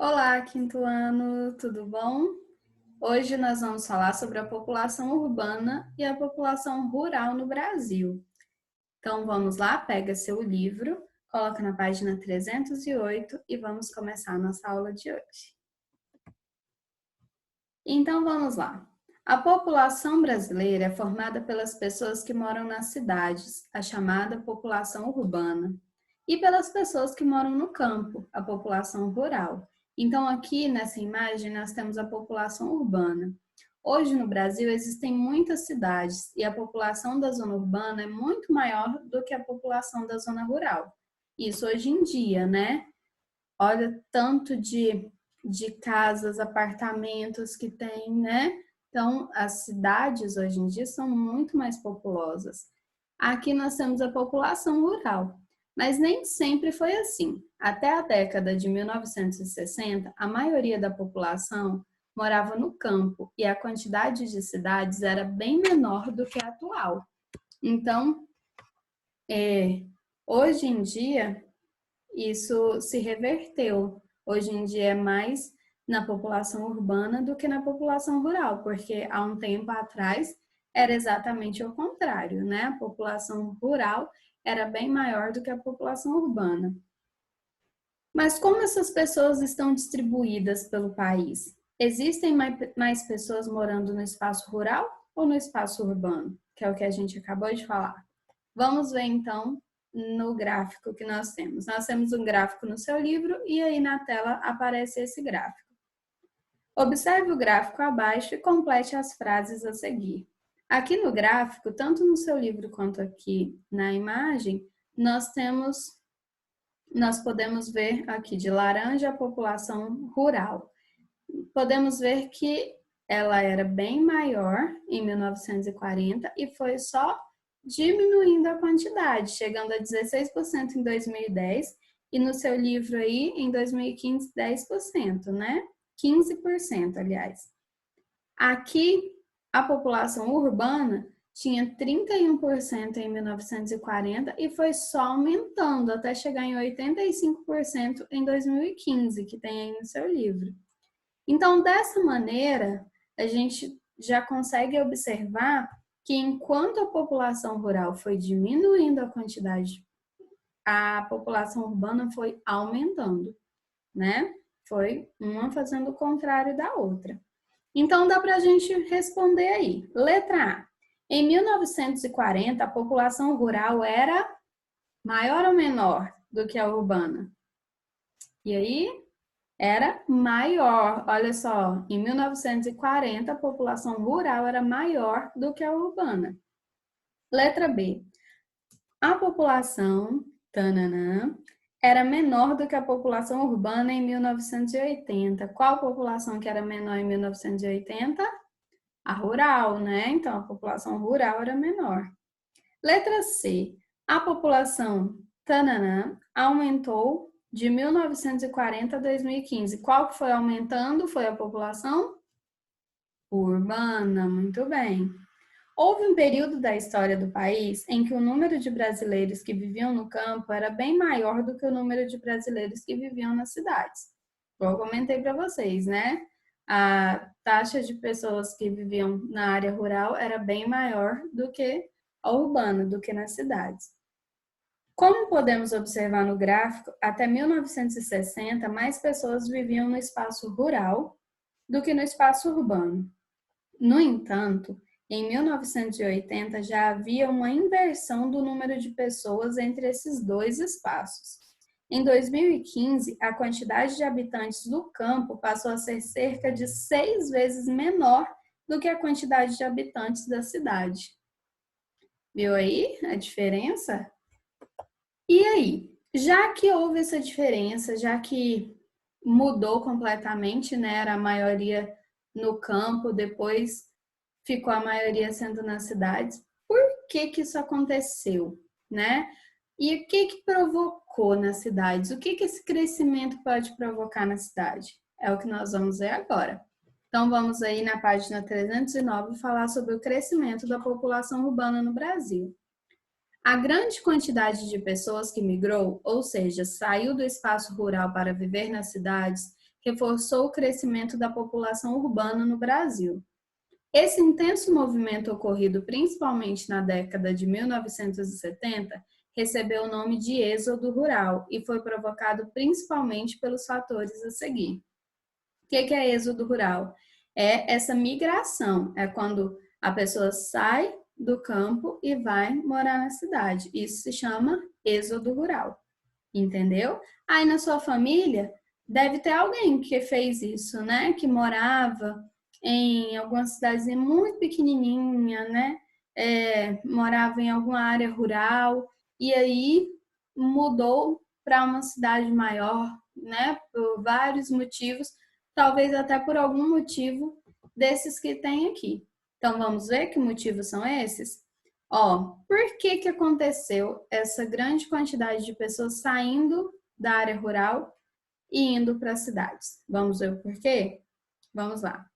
Olá, quinto ano, tudo bom? Hoje nós vamos falar sobre a população urbana e a população rural no Brasil. Então vamos lá, pega seu livro, coloca na página 308 e vamos começar a nossa aula de hoje. Então vamos lá. A população brasileira é formada pelas pessoas que moram nas cidades, a chamada população urbana, e pelas pessoas que moram no campo, a população rural. Então aqui nessa imagem nós temos a população urbana. Hoje no Brasil existem muitas cidades e a população da zona urbana é muito maior do que a população da zona rural. Isso hoje em dia, né? Olha tanto de casas, apartamentos que tem, né? Então, as cidades hoje em dia são muito mais populosas. Aqui nós temos a população rural, mas nem sempre foi assim. Até a década de 1960, a maioria da população morava no campo e a quantidade de cidades era bem menor do que a atual. Então, hoje em dia, isso se reverteu. Hoje em dia é mais na população urbana do que na população rural, porque há um tempo atrás era exatamente o contrário, né? A população rural era bem maior do que a população urbana. Mas como essas pessoas estão distribuídas pelo país? Existem mais pessoas morando no espaço rural ou no espaço urbano? Que é o que a gente acabou de falar. Vamos ver então no gráfico que nós temos. Nós temos um gráfico no seu livro e aí na tela aparece esse gráfico. Observe o gráfico abaixo e complete as frases a seguir. Aqui no gráfico, tanto no seu livro quanto aqui na imagem, nós podemos ver aqui de laranja a população rural. Podemos ver que ela era bem maior em 1940 e foi só diminuindo a quantidade, chegando a 16% em 2010 e no seu livro aí em 2015 10%, né? 15%, aliás. Aqui a população urbana tinha 31% em 1940 e foi só aumentando até chegar em 85% em 2015, que tem aí no seu livro. Então, dessa maneira, a gente já consegue observar que enquanto a população rural foi diminuindo a quantidade, a população urbana foi aumentando, né? Foi uma fazendo o contrário da outra. Então, dá para a gente responder aí. Letra A. Em 1940, a população rural era maior ou menor do que a urbana? E aí, era maior. Olha só, em 1940 a população rural era maior do que a urbana. Letra B. A população tananã, era menor do que a população urbana em 1980. Qual população que era menor em 1980? A rural, né? Então a população rural era menor. Letra C. A população tananã aumentou de 1940 a 2015. Qual que foi aumentando? Foi a população urbana, muito bem. Houve um período da história do país em que o número de brasileiros que viviam no campo era bem maior do que o número de brasileiros que viviam nas cidades. Eu comentei para vocês, né? A taxa de pessoas que viviam na área rural era bem maior do que a urbana, do que nas cidades. Como podemos observar no gráfico, até 1960, mais pessoas viviam no espaço rural do que no espaço urbano. No entanto, em 1980 já havia uma inversão do número de pessoas entre esses dois espaços. Em 2015, a quantidade de habitantes do campo passou a ser cerca de 6 vezes menor do que a quantidade de habitantes da cidade. Viu aí a diferença? E aí, já que houve essa diferença, já que mudou completamente, né? Era a maioria no campo, depois ficou a maioria sendo nas cidades. Por que isso aconteceu, né? E o que provocou nas cidades? O que esse crescimento pode provocar na cidade? É o que nós vamos ver agora. Então, vamos aí na página 309 falar sobre o crescimento da população urbana no Brasil. A grande quantidade de pessoas que migrou, ou seja, saiu do espaço rural para viver nas cidades, reforçou o crescimento da população urbana no Brasil. Esse intenso movimento ocorrido principalmente na década de 1970 recebeu o nome de êxodo rural e foi provocado principalmente pelos fatores a seguir. O que é êxodo rural? É essa migração, é quando a pessoa sai do campo e vai morar na cidade. Isso se chama êxodo rural, entendeu? Aí na sua família deve ter alguém que fez isso, né? Que morava em alguma cidadezinha muito pequenininha, né? Morava em alguma área rural e aí mudou para uma cidade maior, né? Por vários motivos, talvez até por algum motivo desses que tem aqui. Então vamos ver que motivos são esses? Ó, por que aconteceu essa grande quantidade de pessoas saindo da área rural e indo para as cidades? Vamos ver o porquê? Vamos lá.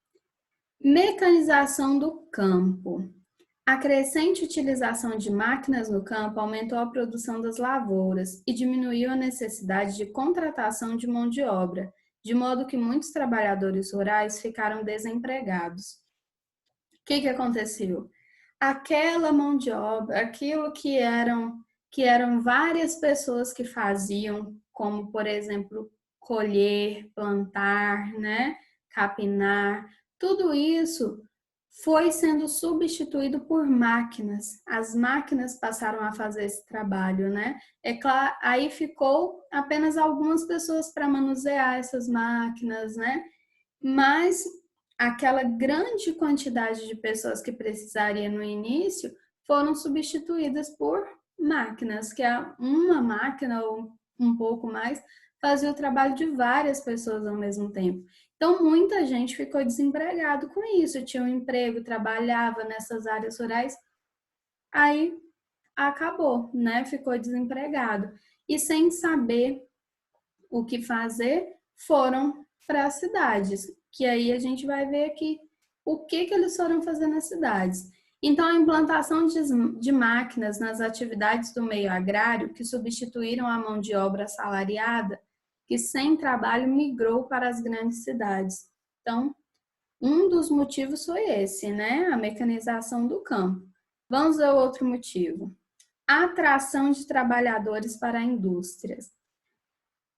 Mecanização do campo. A crescente utilização de máquinas no campo aumentou a produção das lavouras e diminuiu a necessidade de contratação de mão de obra, de modo que muitos trabalhadores rurais ficaram desempregados. O que aconteceu? Aquela mão de obra, aquilo que eram várias pessoas que faziam, como por exemplo, colher, plantar, né, capinar, tudo isso foi sendo substituído por máquinas. As máquinas passaram a fazer esse trabalho, né? É claro, aí ficou apenas algumas pessoas para manusear essas máquinas, né? Mas aquela grande quantidade de pessoas que precisaria no início foram substituídas por máquinas, que uma máquina ou um pouco mais fazia o trabalho de várias pessoas ao mesmo tempo. Então, muita gente ficou desempregado com isso, tinha um emprego, trabalhava nessas áreas rurais, aí acabou, né? Ficou desempregado. E sem saber o que fazer, foram para as cidades, que aí a gente vai ver aqui o que eles foram fazer nas cidades. Então, a implantação de máquinas nas atividades do meio agrário, que substituíram a mão de obra assalariada, que sem trabalho migrou para as grandes cidades. Então, um dos motivos foi esse, né? A mecanização do campo. Vamos ver o outro motivo. A atração de trabalhadores para indústrias.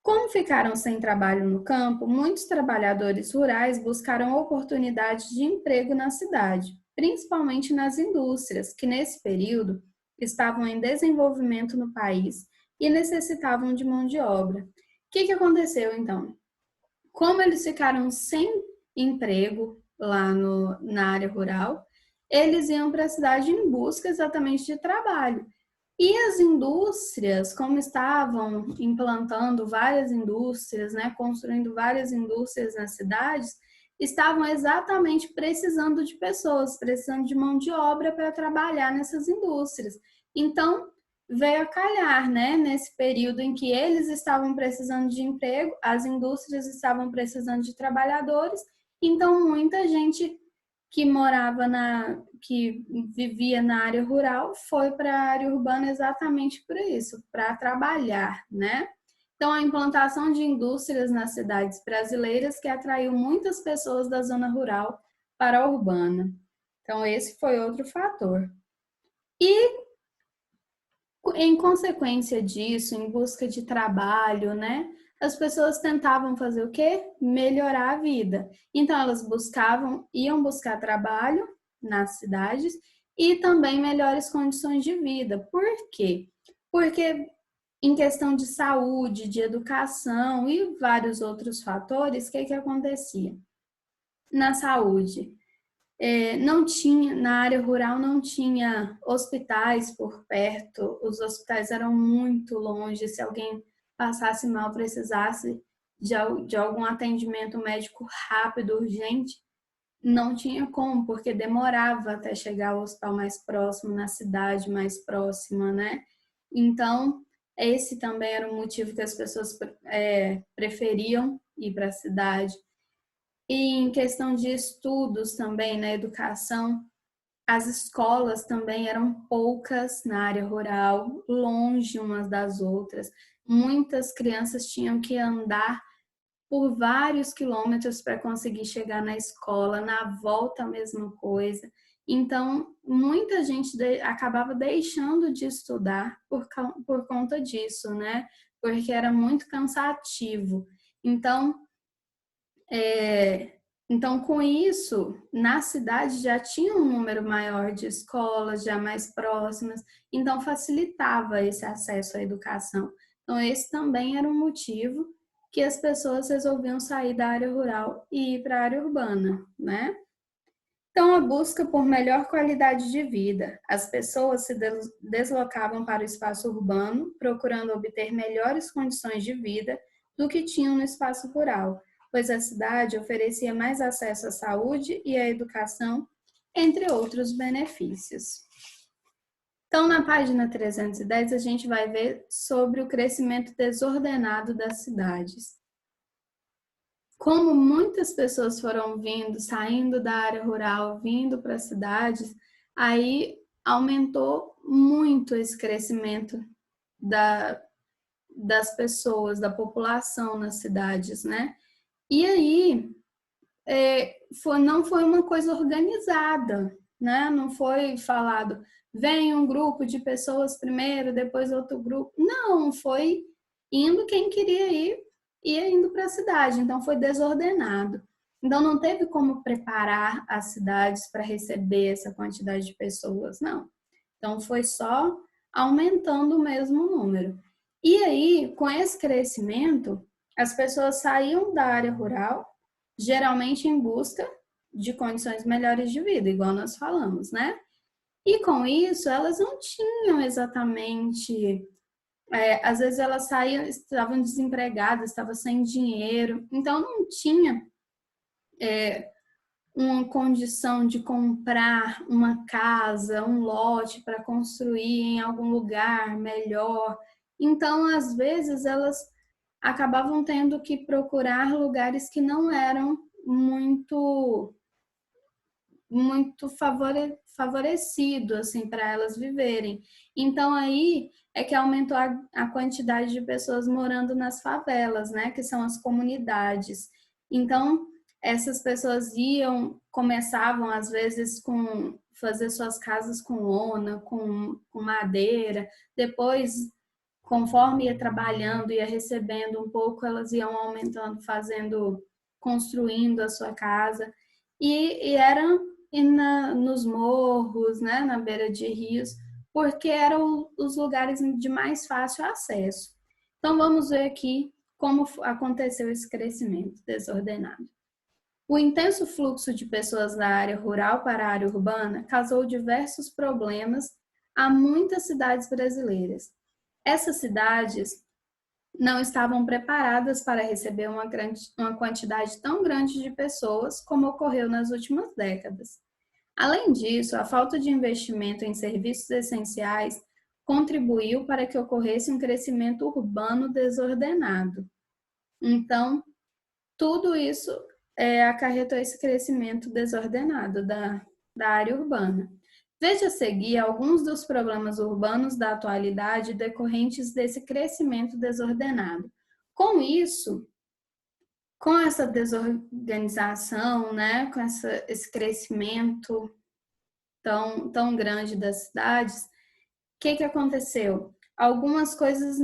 Como ficaram sem trabalho no campo, muitos trabalhadores rurais buscaram oportunidades de emprego na cidade, principalmente nas indústrias, que nesse período estavam em desenvolvimento no país e necessitavam de mão de obra. O que aconteceu então? Como eles ficaram sem emprego lá na área rural, eles iam para a cidade em busca exatamente de trabalho. E as indústrias, como estavam implantando várias indústrias, né, construindo várias indústrias nas cidades, estavam exatamente precisando de pessoas, precisando de mão de obra para trabalhar nessas indústrias. Então, veio a calhar, né, nesse período em que eles estavam precisando de emprego, as indústrias estavam precisando de trabalhadores, então muita gente que vivia na área rural foi para a área urbana exatamente por isso, para trabalhar, né? Então, a implantação de indústrias nas cidades brasileiras que atraiu muitas pessoas da zona rural para a urbana. Então, esse foi outro fator. E, em consequência disso, em busca de trabalho, né? As pessoas tentavam fazer o quê? Melhorar a vida. Então, elas iam buscar trabalho nas cidades e também melhores condições de vida. Por quê? Porque em questão de saúde, de educação e vários outros fatores, o que acontecia? Na saúde, não tinha, na área rural não tinha hospitais por perto, os hospitais eram muito longe, se alguém passasse mal, precisasse de algum atendimento médico rápido, urgente, não tinha como, porque demorava até chegar ao hospital mais próximo, na cidade mais próxima, né? Então, esse também era um motivo que as pessoas preferiam ir para a cidade. E em questão de estudos também, na educação, as escolas também eram poucas na área rural, longe umas das outras. Muitas crianças tinham que andar por vários quilômetros para conseguir chegar na escola, na volta a mesma coisa. Então, muita gente acabava deixando de estudar por conta disso, né? Porque era muito cansativo. Então, com isso, na cidade já tinha um número maior de escolas, já mais próximas, então facilitava esse acesso à educação. Então, esse também era um motivo que as pessoas resolviam sair da área rural e ir para a área urbana, né? Então, a busca por melhor qualidade de vida. As pessoas se deslocavam para o espaço urbano, procurando obter melhores condições de vida do que tinham no espaço rural, pois a cidade oferecia mais acesso à saúde e à educação, entre outros benefícios. Então, na página 310, a gente vai ver sobre o crescimento desordenado das cidades. Como muitas pessoas foram vindo, saindo da área rural, vindo para as cidades, aí aumentou muito esse crescimento das pessoas, da população nas cidades, né? E aí não foi uma coisa organizada, né? Não foi falado, vem um grupo de pessoas primeiro, depois outro grupo. Não, foi indo quem queria ir, ia indo para a cidade. Então foi desordenado. Então não teve como preparar as cidades para receber essa quantidade de pessoas, não. Então foi só aumentando o mesmo número. E aí, com esse crescimento, as pessoas saíam da área rural geralmente em busca de condições melhores de vida, igual nós falamos, né? E com isso, elas não tinham exatamente. Às vezes elas saíam, estavam desempregadas, estavam sem dinheiro, então não tinha uma condição de comprar uma casa, um lote para construir em algum lugar melhor. Então, às vezes, elas acabavam tendo que procurar lugares que não eram muito favorecido assim para elas viverem. Então aí é que aumentou a quantidade de pessoas morando nas favelas, né, que são as comunidades. Então essas pessoas começavam às vezes com fazer suas casas com lona, com madeira, depois conforme ia trabalhando, ia recebendo um pouco, elas iam aumentando, construindo a sua casa. E eram nos morros, né, na beira de rios, porque eram os lugares de mais fácil acesso. Então, vamos ver aqui como aconteceu esse crescimento desordenado. O intenso fluxo de pessoas da área rural para a área urbana causou diversos problemas a muitas cidades brasileiras. Essas cidades não estavam preparadas para receber uma quantidade tão grande de pessoas como ocorreu nas últimas décadas. Além disso, a falta de investimento em serviços essenciais contribuiu para que ocorresse um crescimento urbano desordenado. Então, tudo isso acarretou esse crescimento desordenado da área urbana. Veja a seguir alguns dos problemas urbanos da atualidade decorrentes desse crescimento desordenado. Com isso, com essa desorganização, né, com esse crescimento tão grande das cidades, o que aconteceu? Algumas coisas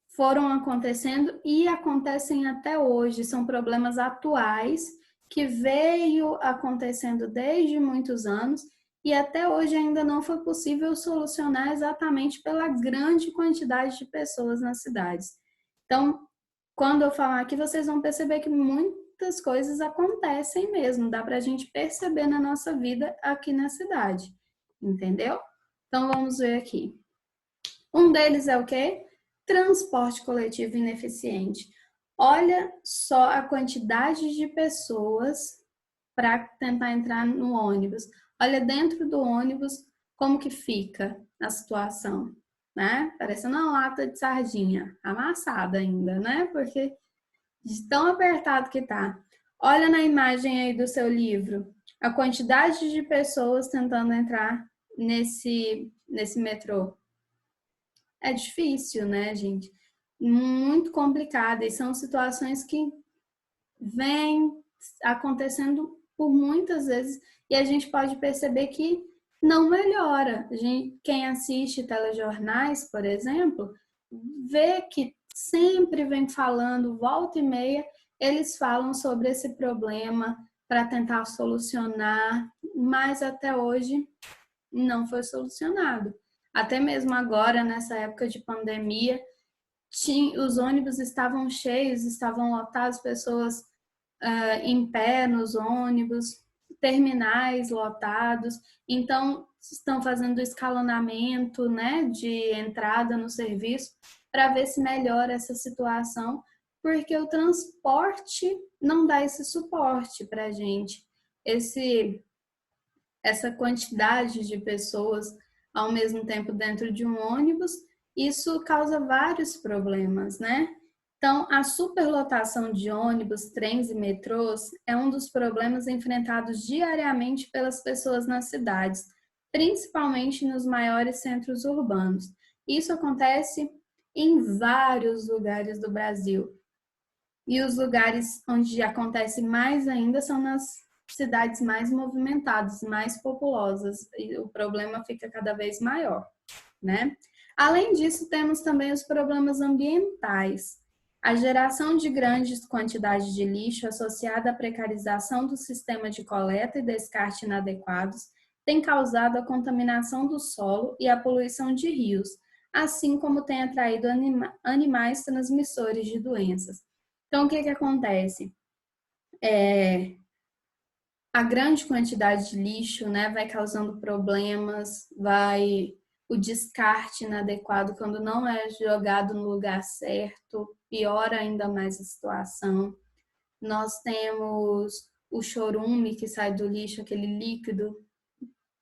foram acontecendo e acontecem até hoje, são problemas atuais que veio acontecendo desde muitos anos e até hoje ainda não foi possível solucionar exatamente pela grande quantidade de pessoas nas cidades. Então, quando eu falar aqui, vocês vão perceber que muitas coisas acontecem mesmo, dá para a gente perceber na nossa vida aqui na cidade, entendeu? Então, vamos ver aqui. Um deles é o quê? Transporte coletivo ineficiente. Olha só a quantidade de pessoas para tentar entrar no ônibus. Olha dentro do ônibus como que fica a situação, né? Parecendo uma lata de sardinha, amassada ainda, né? Porque de tão apertado que tá. Olha na imagem aí do seu livro, a quantidade de pessoas tentando entrar nesse metrô. É difícil, né, gente? Muito complicada. E são situações que vem acontecendo por muitas vezes e a gente pode perceber que não melhora. Quem assiste telejornais, por exemplo, vê que sempre vem falando, volta e meia, eles falam sobre esse problema para tentar solucionar, mas até hoje não foi solucionado. Até mesmo agora, nessa época de pandemia, os ônibus estavam cheios, estavam lotados, pessoas em pé nos ônibus, terminais lotados, então estão fazendo escalonamento, né, de entrada no serviço para ver se melhora essa situação, porque o transporte não dá esse suporte para a gente. Essa quantidade de pessoas ao mesmo tempo dentro de um ônibus, isso causa vários problemas, né? Então, a superlotação de ônibus, trens e metrôs é um dos problemas enfrentados diariamente pelas pessoas nas cidades, principalmente nos maiores centros urbanos. Isso acontece em vários lugares do Brasil. E os lugares onde acontece mais ainda são nas cidades mais movimentadas, mais populosas, e o problema fica cada vez maior, né? Além disso, temos também os problemas ambientais. A geração de grandes quantidades de lixo associada à precarização do sistema de coleta e descarte inadequados tem causado a contaminação do solo e a poluição de rios, assim como tem atraído animais transmissores de doenças. Então, o que acontece? A grande quantidade de lixo, né, vai causando problemas, o descarte inadequado quando não é jogado no lugar certo, piora ainda mais a situação. Nós temos o chorume que sai do lixo, aquele líquido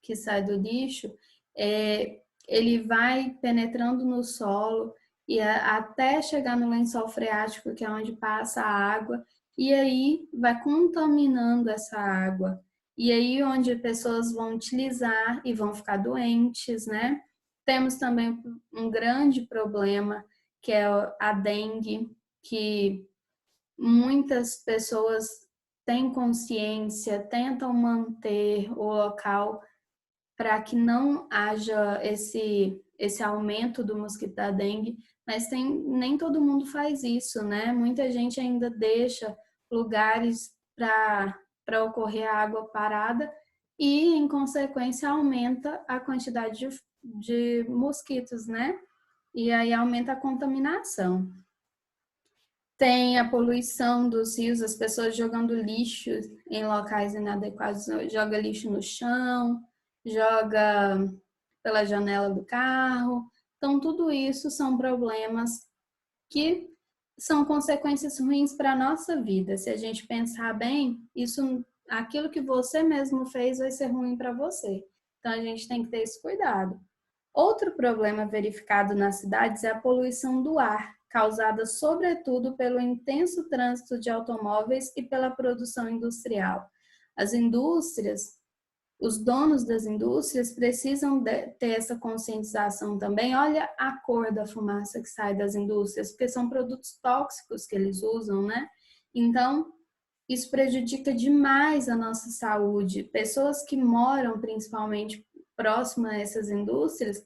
que sai do lixo, ele vai penetrando no solo e até chegar no lençol freático, que é onde passa a água, e aí vai contaminando essa água. E aí onde pessoas vão utilizar e vão ficar doentes, né? Temos também um grande problema, que é a dengue, que muitas pessoas têm consciência, tentam manter o local para que não haja esse aumento do mosquito da dengue, mas nem todo mundo faz isso, né? Muita gente ainda deixa lugares para ocorrer a água parada e, em consequência, aumenta a quantidade de mosquitos, né? E aí aumenta a contaminação. Tem a poluição dos rios, as pessoas jogando lixo em locais inadequados, joga lixo no chão, joga pela janela do carro. Então, tudo isso são problemas que são consequências ruins para a nossa vida. Se a gente pensar bem, aquilo que você mesmo fez vai ser ruim para você. Então, a gente tem que ter esse cuidado. Outro problema verificado nas cidades é a poluição do ar, causada sobretudo pelo intenso trânsito de automóveis e pela produção industrial. As indústrias, os donos das indústrias precisam ter essa conscientização também. Olha a cor da fumaça que sai das indústrias, porque são produtos tóxicos que eles usam, né? Então, isso prejudica demais a nossa saúde. Pessoas que moram principalmente próximo a essas indústrias,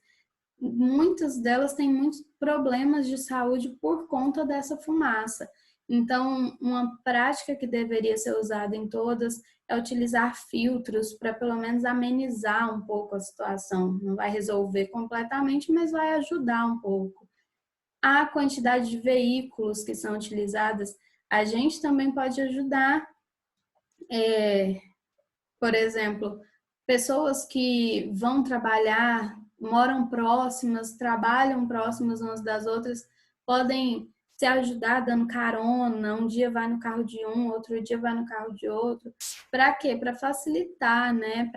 muitas delas têm muitos problemas de saúde por conta dessa fumaça. Então, uma prática que deveria ser usada em todas é utilizar filtros para pelo menos amenizar um pouco a situação. Não vai resolver completamente, mas vai ajudar um pouco. A quantidade de veículos que são utilizadas, a gente também pode ajudar. Por exemplo, pessoas que vão trabalhar, moram próximas, trabalham próximas umas das outras, podem se ajudar dando carona, um dia vai no carro de um, outro dia vai no carro de outro. Para quê? Para facilitar, né?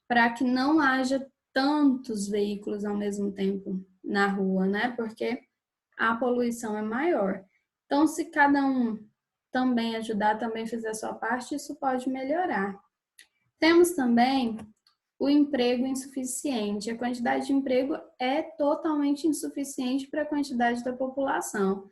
Para que não haja tantos veículos ao mesmo tempo na rua, né? Porque a poluição é maior. Então, se cada um também ajudar, também fizer a sua parte, isso pode melhorar. Temos também o emprego insuficiente. A quantidade de emprego é totalmente insuficiente para a quantidade da população.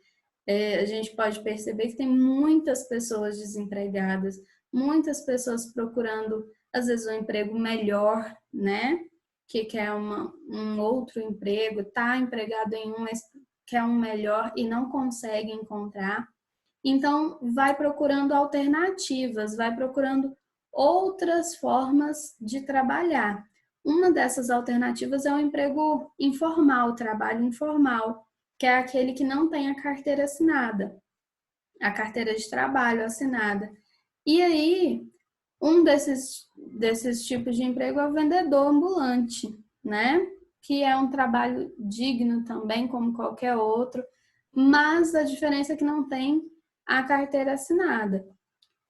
A gente pode perceber que tem muitas pessoas desempregadas, muitas pessoas procurando, às vezes, um emprego melhor, né? Que quer um outro emprego, está empregado em um, mas quer um melhor e não consegue encontrar. Então, vai procurando alternativas, vai procurando outras formas de trabalhar. Uma dessas alternativas é o emprego informal, o trabalho informal, que é aquele que não tem a carteira assinada, a carteira de trabalho assinada. E aí, um desses tipos de emprego é o vendedor ambulante, né? Que é um trabalho digno também, como qualquer outro, mas a diferença é que não tem a carteira assinada.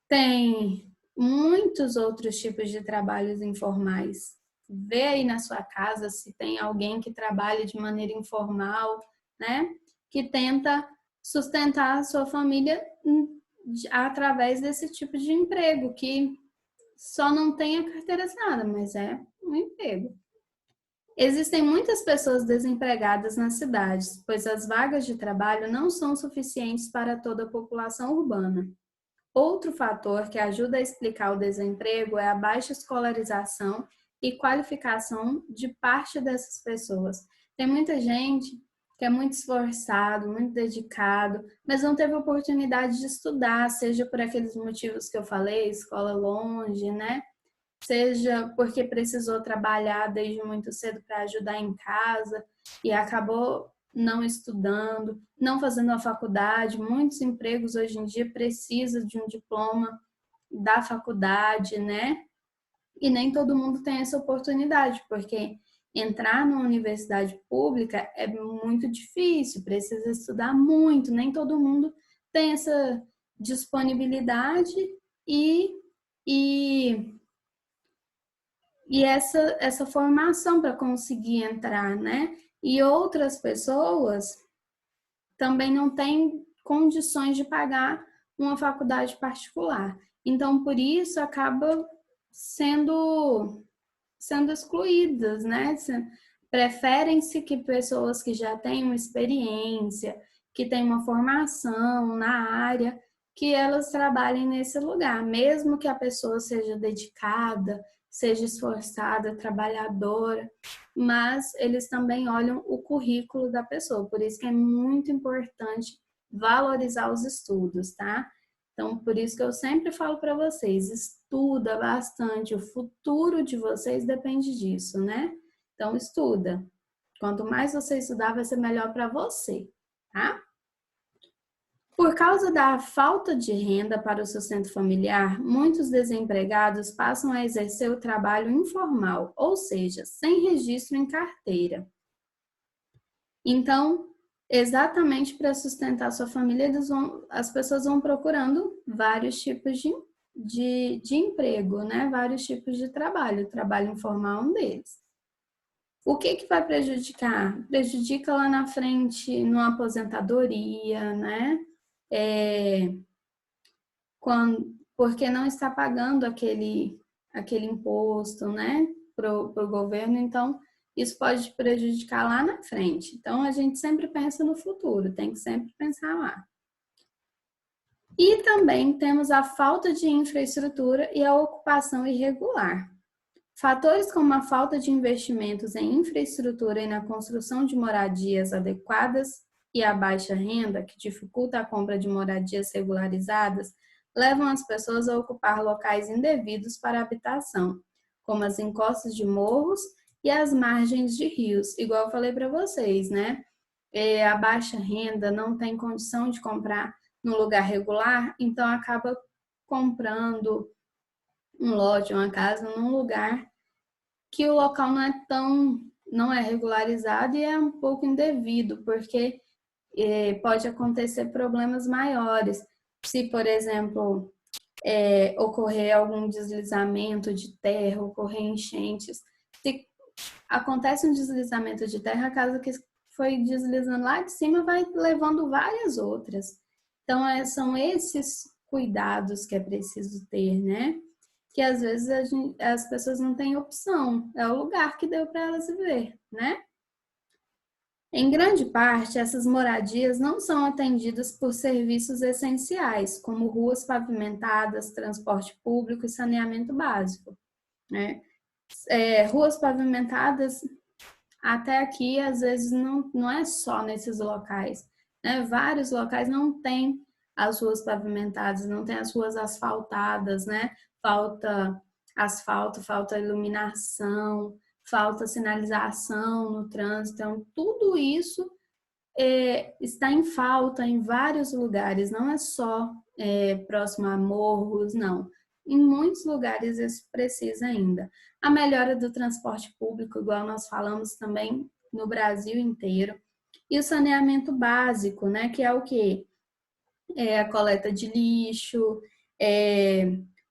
Tem muitos outros tipos de trabalhos informais. Vê aí na sua casa se tem alguém que trabalha de maneira informal, né? Que tenta sustentar a sua família através desse tipo de emprego, que só não tem a carteira assinada, mas é um emprego. Existem muitas pessoas desempregadas nas cidades, pois as vagas de trabalho não são suficientes para toda a população urbana. Outro fator que ajuda a explicar o desemprego é a baixa escolarização e qualificação de parte dessas pessoas. Tem muita gente que é muito esforçado, muito dedicado, mas não teve oportunidade de estudar, seja por aqueles motivos que eu falei, escola longe, né? Seja porque precisou trabalhar desde muito cedo para ajudar em casa e acabou não estudando, não fazendo a faculdade. Muitos empregos hoje em dia precisam de um diploma da faculdade, né? E nem todo mundo tem essa oportunidade, porque entrar numa universidade pública é muito difícil, precisa estudar muito, nem todo mundo tem essa disponibilidade e, e e essa formação para conseguir entrar, né? E outras pessoas também não têm condições de pagar uma faculdade particular. Então, por isso, acaba sendo excluídas, né? Preferem-se que pessoas que já têm uma experiência, que têm uma formação na área, que elas trabalhem nesse lugar, mesmo que a pessoa seja dedicada, seja esforçada, trabalhadora, mas eles também olham o currículo da pessoa, por isso que é muito importante valorizar os estudos, tá? Então, por isso que eu sempre falo para vocês, estuda bastante, o futuro de vocês depende disso, né? Então, estuda. Quanto mais você estudar, vai ser melhor para você, tá? Por causa da falta de renda para o sustento familiar, muitos desempregados passam a exercer o trabalho informal, ou seja, sem registro em carteira. Então, exatamente para sustentar sua família, as pessoas vão procurando vários tipos de emprego, né? Vários tipos de trabalho. O trabalho informal é um deles. O que vai prejudicar? Prejudica lá na frente, numa aposentadoria, né? Porque não está pagando aquele imposto, né? Para o governo, então isso pode prejudicar lá na frente. Então, a gente sempre pensa no futuro, tem que sempre pensar lá. E também temos a falta de infraestrutura e a ocupação irregular. Fatores como a falta de investimentos em infraestrutura e na construção de moradias adequadas e a baixa renda, que dificulta a compra de moradias regularizadas, levam as pessoas a ocupar locais indevidos para habitação, como as encostas de morros e as margens de rios, igual eu falei para vocês, né? A baixa renda não tem condição de comprar no lugar regular, então acaba comprando um lote, uma casa num lugar que o local não é regularizado e é um pouco indevido, porque pode acontecer problemas maiores. Se, por exemplo, ocorrer algum deslizamento de terra, ocorrer enchentes, se acontece um deslizamento de terra, a casa que foi deslizando lá de cima vai levando várias outras. Então, são esses cuidados que é preciso ter, né? Que às vezes as pessoas não têm opção, é o lugar que deu para elas viver, né? Em grande parte, essas moradias não são atendidas por serviços essenciais, como ruas pavimentadas, transporte público e saneamento básico, né? Ruas pavimentadas, até aqui, às vezes, não é só nesses locais, né? Vários locais não têm as ruas pavimentadas, não tem as ruas asfaltadas, né? Falta asfalto, falta iluminação, falta sinalização no trânsito. Então, tudo isso está em falta em vários lugares, não é só próximo a morros, não. Em muitos lugares isso precisa ainda. A melhora do transporte público, igual nós falamos também no Brasil inteiro. E o saneamento básico, né, que é o quê? É a coleta de lixo,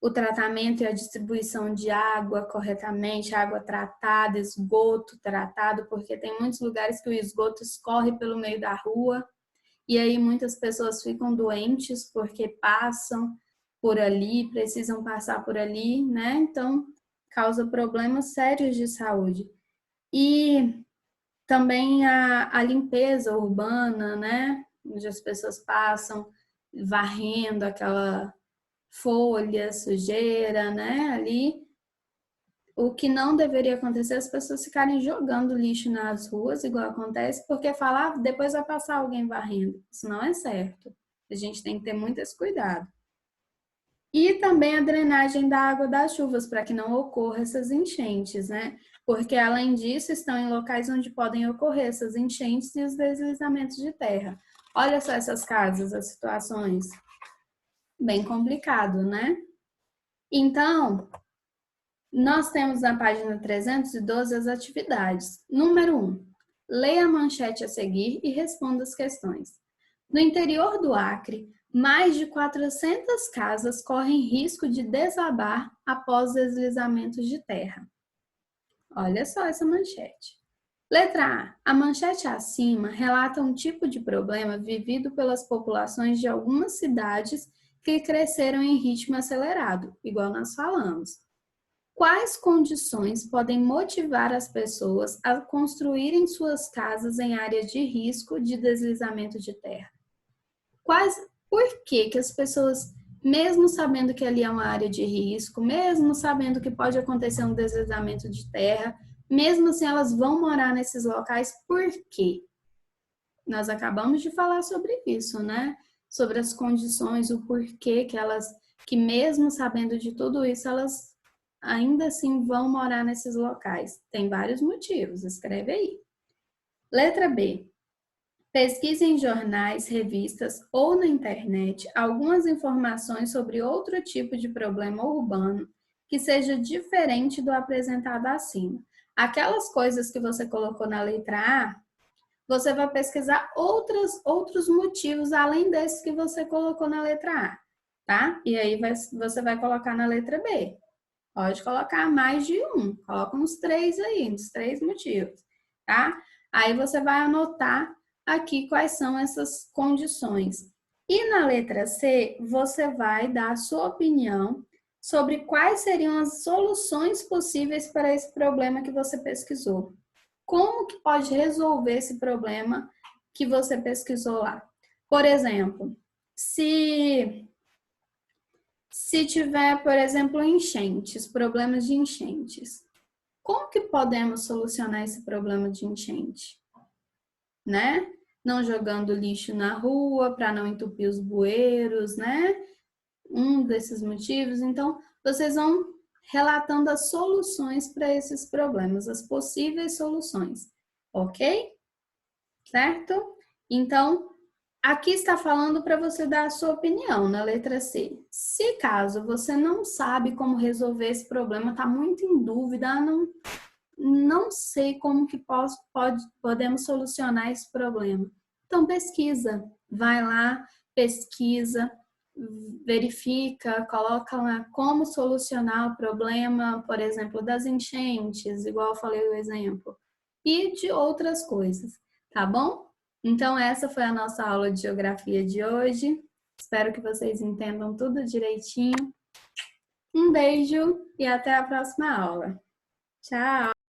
o tratamento e a distribuição de água corretamente, água tratada, esgoto tratado, porque tem muitos lugares que o esgoto escorre pelo meio da rua e aí muitas pessoas ficam doentes porque passam por ali, precisam passar por ali, né? Então, causa problemas sérios de saúde. E também a limpeza urbana, né? Onde as pessoas passam varrendo aquela folha, sujeira, né? Ali, o que não deveria acontecer é as pessoas ficarem jogando lixo nas ruas, igual acontece, porque falar depois vai passar alguém varrendo. Isso não é certo. A gente tem que ter muito esse cuidado. E também a drenagem da água das chuvas, para que não ocorra essas enchentes, né? Porque, além disso, estão em locais onde podem ocorrer essas enchentes e os deslizamentos de terra. Olha só essas casas, as situações. Bem complicado, né? Então, nós temos na página 312 as atividades. Número 1. Leia a manchete a seguir e responda as questões. No interior do Acre, mais de 400 casas correm risco de desabar após deslizamentos de terra. Olha só essa manchete. Letra A. A manchete acima relata um tipo de problema vivido pelas populações de algumas cidades que cresceram em ritmo acelerado, igual nós falamos. Quais condições podem motivar as pessoas a construírem suas casas em áreas de risco de deslizamento de terra? Por que as pessoas, mesmo sabendo que ali é uma área de risco, mesmo sabendo que pode acontecer um deslizamento de terra, mesmo assim elas vão morar nesses locais, por quê? Nós acabamos de falar sobre isso, né? Sobre as condições, o porquê que mesmo sabendo de tudo isso, elas ainda assim vão morar nesses locais. Tem vários motivos, escreve aí. Letra B. Pesquise em jornais, revistas ou na internet algumas informações sobre outro tipo de problema urbano que seja diferente do apresentado acima. Aquelas coisas que você colocou na letra A, você vai pesquisar outros motivos além desses que você colocou na letra A, tá? E aí você vai colocar na letra B. Pode colocar mais de um, coloca uns 3 aí, uns 3 motivos, tá? Aí você vai anotar aqui quais são essas condições. E na letra C, você vai dar a sua opinião sobre quais seriam as soluções possíveis para esse problema que você pesquisou. Como que pode resolver esse problema que você pesquisou lá? Por exemplo, se tiver, por exemplo, enchentes, problemas de enchentes, como que podemos solucionar esse problema de enchente? Né? Não jogando lixo na rua para não entupir os bueiros, né? Um desses motivos. Então, vocês vão relatando as soluções para esses problemas, as possíveis soluções, ok? Certo? Então, aqui está falando para você dar a sua opinião na letra C. Se caso você não sabe como resolver esse problema, está muito em dúvida, não sei como que podemos solucionar esse problema. Então, pesquisa. Vai lá, pesquisa, verifica, coloca lá como solucionar o problema, por exemplo, das enchentes, igual eu falei o exemplo, e de outras coisas, tá bom? Então, essa foi a nossa aula de geografia de hoje. Espero que vocês entendam tudo direitinho. Um beijo e até a próxima aula. Tchau!